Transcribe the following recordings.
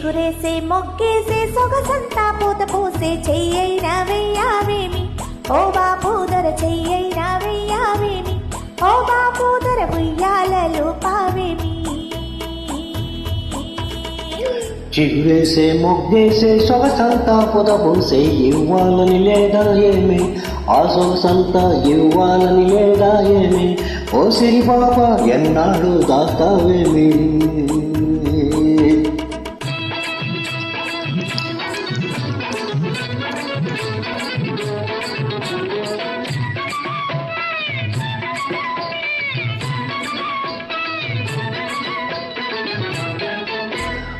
చిగురేసే మొగ్గేసే సొగసంతా పూత పూసే చెయ్యైనా వెయ్యావేమి ఓ బాపూదర చెయ్యైనా వెయ్యావేమి ఓ బాపూదర ఉయ్యాలలో పావేమి చిగురేసే మొగ్గేసే సొగసంతా పూత పూసే ఇవ్వాలని లేదా ఏమి ఆ సొగసంతా ఇవ్వాలని లేదా ఏమి ఓ సిరి పాప ఎన్నాడు దాస్తావేమి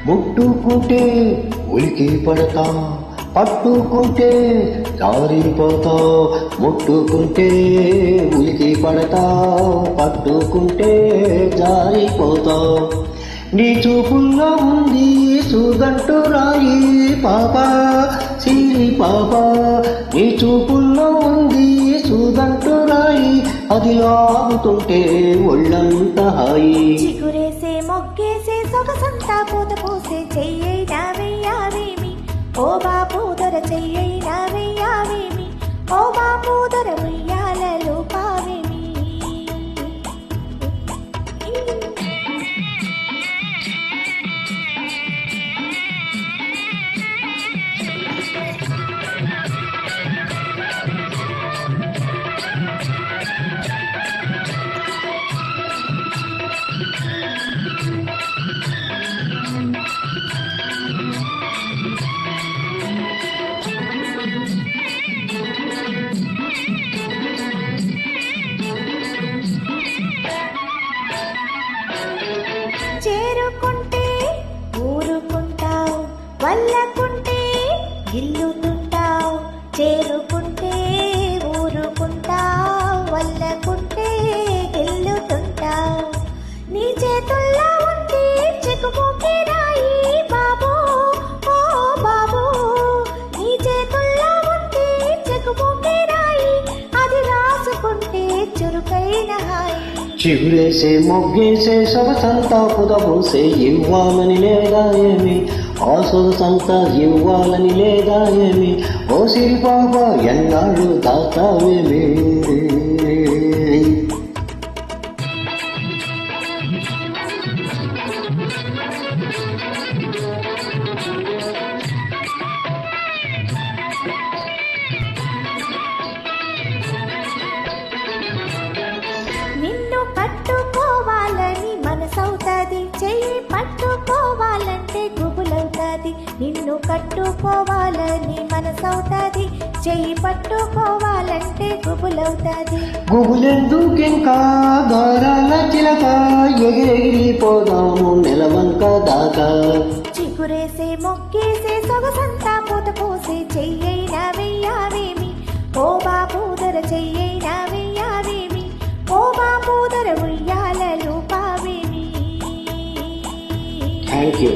ముట్టుకుంటే ఉలికి పడతా పట్టుకుంటే జారిపోతా ముట్టుకుంటే ఉలికి పడతా పట్టుకుంటే జారిపోతా నీ చూపుల్లో ఉంది సుగంటు రాయి పాప సిరి పాప నీ చూపుల్లో ఉంది సుగంటు రాయి అది ఆగుతుంటే ఒళ్ళంత హాయి చిగురేసే మొగ్గేసే సొగసంతా పూత పూసే చెయ్యైనా వెయ్యావేమి ఓ బాపూదర చెయ్యైనా వెయ్యావేమి ఓ బాపూదర ఉయ్యాలలో పావేమి చేరుకుంటే ఊరుకుంటావు వల్లకుంటే గిల్లుతుంటావు చేరుకుంటే ఊరుకుంటావు వల్లకుంటే గిల్లుతుంటావు నీ చేతుల్లో ఉంది చిక్కుముకి రాయి బాబు ఓ బాబు నీ చేతుల్లో ఉంది చిక్కుముకి రాయి అది రాసుకుంటే చురుకైన హాయి చిగురేసే మొగ్గేసే సొగసంతా పూత పూసే ఇవ్వాలని లేదా ఏమి ఆ సొగసంతా ఇవ్వాలని లేదా ఏమి ఓ సిరి పాప ఎన్నాడు దాతావేమి నిన్ను కట్టుకోవాలని మనసవుతాది చెయ్యి పట్టుకోవాలంటే గుబులవుతాది నిన్ను కట్టుకోవాలని మనసవుతాది చెయ్యి పట్టుకోవాలంటే గుబులవుతాది గుబులెందుకింకా దారాల చిలక ఎగిరిపోదాము నెలవంక దాకా చిగురేసే మొగ్గేసే సొగసంతా పూత పూసే చెయ్యైనా వెయ్యావేమి ఓ బాపూదర చెయ్యైనా వెయ్యావేమి ఓ బాపూదర ఉయ్యాలలో పావేమి థ్యాంక్ యూ